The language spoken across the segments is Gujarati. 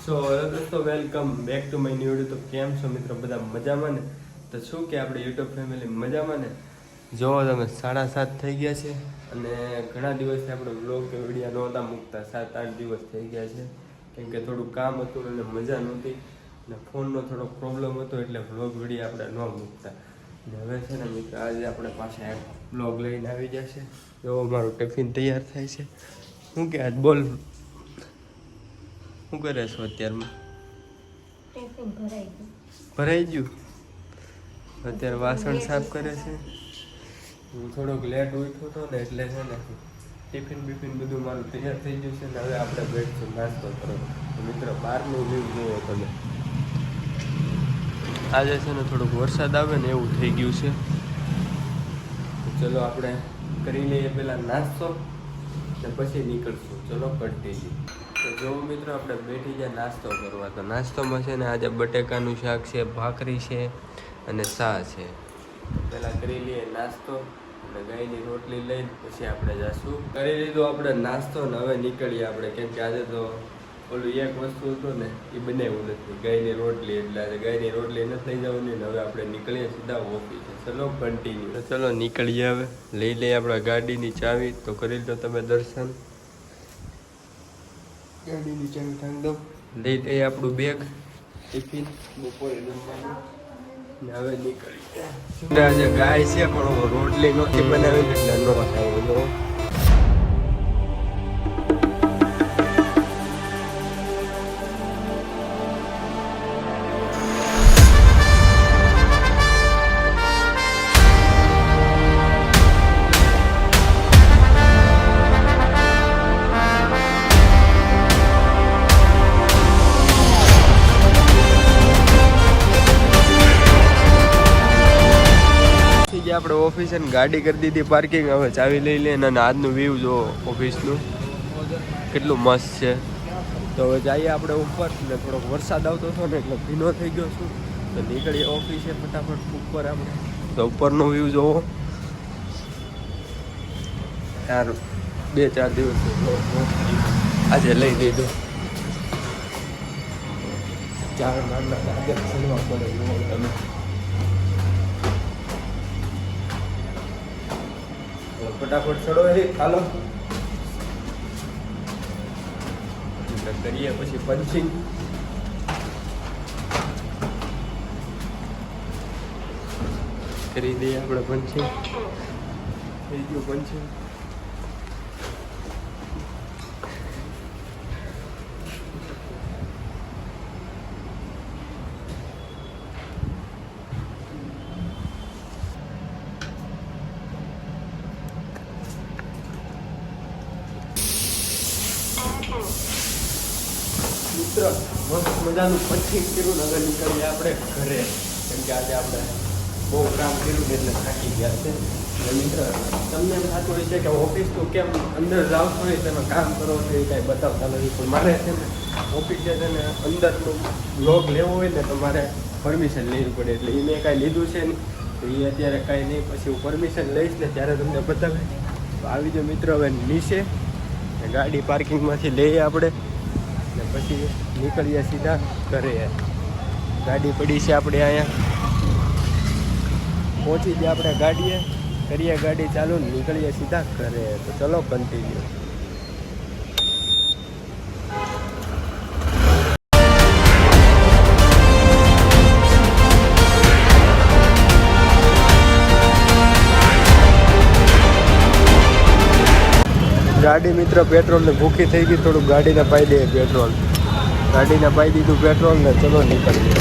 સો દોસ્તો welcome back to my new video. તો કેમ છો મિત્રો, બધા મજામાં ને? તો શું કે આપણે યુટ્યુબ ફેમિલી મજામાં ને? જો તમે 7:30 થઈ ગયા છે અને ઘણા દિવસથી આપણે વ્લોગ કે વિડીયો નહોતા મૂકતા. 7-8 દિવસ થઈ ગયા છે, કેમ કે થોડું કામ હતું અને મજા નહોતી અને ફોનનો થોડો પ્રોબ્લેમ હતો, એટલે વ્લોગ વિડીયો આપણે ન મૂકતા. અને હવે છે ને મિત્રો, આજે આપણે પાછા એક વ્લોગ લઈને આવી જશે. જો મારું ટિફિન તૈયાર થાય છે. શું કે આજ બોલ, શું કરે છો અત્યારમાં? ભરાઈ ગયું. અત્યારે વાસણ સાફ કરે છે. હું થોડોક લેટ ઉઠ્યો હતો ને, એટલે છે ને ટિફિન બીફિન બધું મારું તૈયાર થઈ ગયું છે ને હવે આપણે બેઠશું નાસ્તો કરો. તો મિત્રો, બહારનું વ્યૂ જુઓ તમે. આજે છે ને થોડોક વરસાદ આવે ને એવું થઈ ગયું છે. તો ચલો આપણે કરી લઈએ પહેલાં નાસ્તો ને પછી નીકળશું. ચલો કન્ટિન્યુ. તો જો મિત્રો, આપણે બેઠી જાય નાસ્તો કરવા. તો નાસ્તોમાં છે ને આજે બટેકાનું શાક છે, ભાખરી છે અને ચા છે. પહેલાં કરી લઈએ નાસ્તો અને ગાયની રોટલી લઈને પછી આપણે જઈશું. કરી લીધો આપણે નાસ્તો ને હવે નીકળીએ આપણે, કેમ કે આજે તો ઓલું એક વસ્તુ હતું ને એ બનાવ્યું નથી, ગાયની રોટલી. એટલે આજે ગાયની રોટલી નથી લઈ જવાની ને હવે આપણે નીકળીએ સીધા ઓફિસે. ચલો કન્ટિન્યુ. તો ચલો નીકળીએ હવે. લઈ લઈએ આપણા ગાડીની ચાવી. તો કરી લો તમે દર્શન. ગાડીની ચાવી ટાંગ દો. લઈ લઈએ આપણું બેગ, ટિફિન, બપોરે જમવાનું ને હવે નીકળીએ. આજે ગાય છે પણ રોટલી નહોતી બનાવી એટલે ન થાય. આપણે ઓફિસે ગાડી કરી દીધી પાર્કિંગ. હવે ચાવી લઈ લઈએ અને આજનું વ્યૂ જો ઓફિસનું કેટલું મસ્ત છે. તો હવે જઈએ આપણે ઉપર ને થોડોક વરસાદ આવતો હતો ને એટલે ભીનો થઈ ગયો છું. તો નીકળીએ ઓફિસે ફટાફટ ઉપર આપણે. તો ઉપરનો વ્યૂ જોવો યાર. 2-4 દિવસ આજે લઈ લીધો. 4 નાના આગળ ચડવા પડે જુઓ તમે. ફટાફટ ચડો એ ચાલો. કરીએ પછી પંચિંગ. કરી દઈએ આપણે પંચિંગ. થઈ ગયું પંચિંગ. મિત્ર, મસ્ત મજાનું પંચિંગ કર્યું ને હવે નીકળીએ આપણે ઘરે, કેમ કે આજે આપણે બહુ કામ કર્યું એટલે થાકી ગયા છે. અને મિત્ર, તમને એમ થતું હોય છે કે ઓફિસનું કેમ અંદર જાવ છો ને તમે કામ કરો છો એ કાંઈ બતાવતા નથી, પણ મારે છે ને ઓફિસે છે ને અંદરનું બ્લોગ લેવો હોય ને તો મારે પરમિશન લેવી પડે. એટલે એ મેં કાંઈ લીધું છે ને તો એ અત્યારે કાંઈ નહીં, પછી હું પરમિશન લઈશ ને ત્યારે તમને બતાવે. તો આવી જાઓ મિત્ર હવે નીચે. ગાડી પાર્કિંગમાંથી લઈએ આપણે ને પછી નીકળીએ સીધા ઘરે. ગાડી પડી છે આપણે અહીંયા. પહોંચી ગયા આપણે ગાડીએ, કરીએ ગાડી ચાલુ ને નીકળીએ સીધા ઘરે. તો ચલો કન્ટિન્યુ. ગાડી મિત્ર પેટ્રોલ ને ભૂખી થઈ ગઈ, થોડુંક ગાડીને પાઈ દઈએ પેટ્રોલ. ગાડીને પાઈ દીધું પેટ્રોલ ને ચલો નીકળીએ.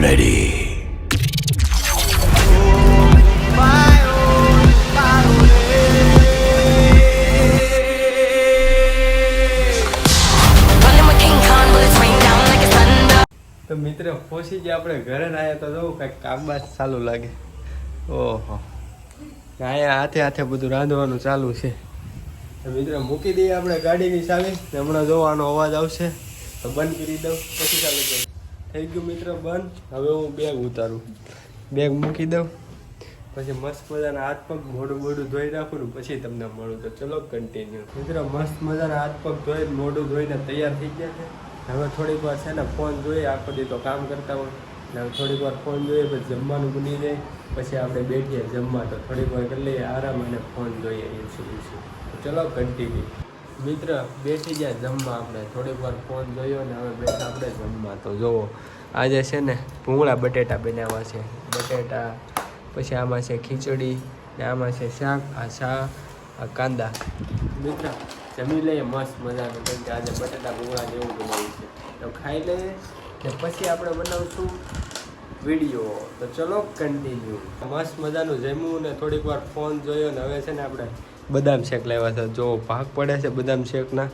રેડી. તો મિત્ર પહોંચી ગયા આપણે ઘરે ને આવ્યા. તો જોવું કાંઈક કામકાજ ચાલુ લાગે. ઓહો, અહીંયા હાથે હાથે બધું રાંધવાનું ચાલુ છે. તો મિત્ર મૂકી દઈએ આપણે ગાડીની ચાવી. હમણાં જોવાનો અવાજ આવશે તો બંધ કરી દઉં પછી ચાલુ કરું. થઈ ગયું મિત્ર બંધ. હવે હું બેગ ઉતારું, બેગ મૂકી દઉં, પછી મસ્ત મજાના હાથ પગ મોઢું ધોઈ નાખું ને પછી તમને મળું. તો ચલો કન્ટિન્યુ. મિત્ર મસ્ત મજાના હાથ પગ ધોઈ મોઢું ધોઈને તૈયાર થઈ ગયા છે. હવે થોડીક વાર છે ને ફોન જોઈએ, આખો દી તો કામ કરતા હોય ને હવે થોડીક વાર ફોન જોઈએ, પછી જમવાનું બની જાય, પછી આપણે બેઠીએ જમવા. તો થોડીક વાર કરી લઈએ આરામ અને ફોન જોઈએ એવું. ચલો કન્ટિન્યુ. મિત્ર બેઠી ગયા જમવા, આપણે થોડીક વાર ફોન જોયો ને હવે બેઠા આપણે જમવા. તો જુઓ આજે છે ને ભૂંગળા બટેટા બનાવ્યા છે, બટેટા, પછી આમાં છે ખીચડી ને આમાં છે શાક, આ કાંદા. મિત્ર જમી લઈએ મસ્ત મજાનું, કેમ કે આજે બટેટા ભૂંગળા જેવું બનાવ્યું છે. તો ખાઈ લઈએ ને પછી આપણે બનાવશું વિડીયો. તો ચલો કન્ટિન્યુ. મસ્ત મજાનું જમ્યું ને થોડીક વાર ફોન જોયો ને હવે છે ને આપણે બદામ શેક લાવ્યા છે. જો ભાગ પડે છે બદામ શેકના,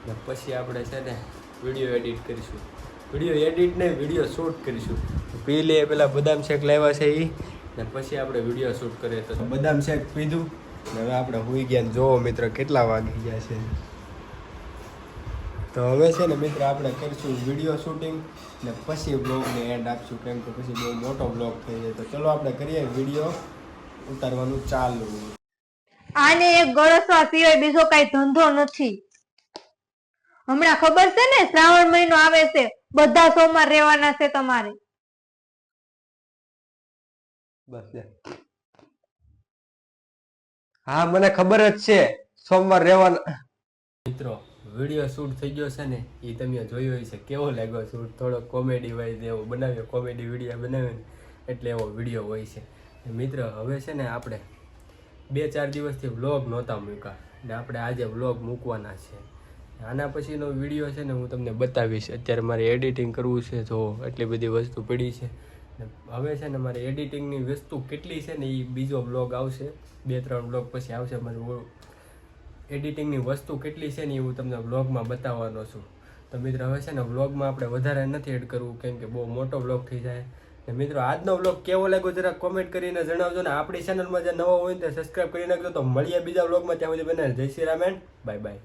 ને પછી આપણે છે ને વિડીયો એડિટ કરીશું. વિડીયો એડિટ નહીં, વિડીયો શૂટ કરીશું. પી લઈએ પેલા બદામ શેક લાવ્યા છે એ, ને પછી આપણે વિડીયો શૂટ કરીએ. તો બદામ શેક પીધું ને હવે આપણે હોઈ ગયા. ને જોવો મિત્ર કેટલા વાગી ગયા છે. તો હવે છે ને મિત્ર આપણે કરીશું વિડીયો શૂટિંગ ને પછી બ્લોગને એન્ડ આપશું, કેમ કે પછી બહુ મોટો બ્લોગ થઈ જાય. તો ચલો આપણે કરીએ વિડીયો ઉતારવાનું ચાલુ. આને એક ગળસવા સિવાય બીજો કઈ ધંધો નથી. હમણાં ખબર છે ને શ્રાવણ મહિનો આવે છે, બધા સોમવાર રહેવાના છે તમારે. બસ હા મને ખબર જ છે સોમવાર રહેવાના. મિત્રો વિડીયો શૂટ થઈ ગયો છે ને, એ તમે જોયો હશે. કેવો લાગ્યો શૂટ? થોડો કોમેડી વાઇઝ એવો બનાવ્યો, કોમેડી વિડીયો બનાવ્યો ને એટલે એવો વિડીયો હોય છે. મિત્ર હવે છે ને આપણે 2-4 દિવસથી વ્લોગ નહોતા મૂક્યા ને આપણે આજે વ્લોગ મૂકવાના છે. આના પછીનો વિડીયો છે ને હું તમને બતાવીશ. અત્યારે મારે એડિટિંગ કરવું છે, જો એટલી બધી વસ્તુ પડી છે. હવે છે ને મારે એડિટિંગની વસ્તુ કેટલી છે ને એ બીજો વ્લોગ આવશે, 2-3 વ્લોગ પછી આવશે. મારું એડિટિંગની વસ્તુ કેટલી છે ને એ હું તમને વ્લોગમાં બતાવવાનો છું. તો મિત્રો હવે છે ને વ્લોગમાં આપણે વધારે નથી એડ કરવું, કેમ કે બહુ મોટો વ્લોગ થઈ જાય. ને મિત્રો આજનો વ્લોગ કેવો લાગ્યો જરા કોમેન્ટ કરીને જણાવજો ને આપણી ચેનલમાં જે નવો હોય ને તે સબસ્ક્રાઈબ કરી નાખજો. તો મળીએ બીજા વ્લોગમાં, ત્યાં સુધી બને જય Shri Ram and bye bye.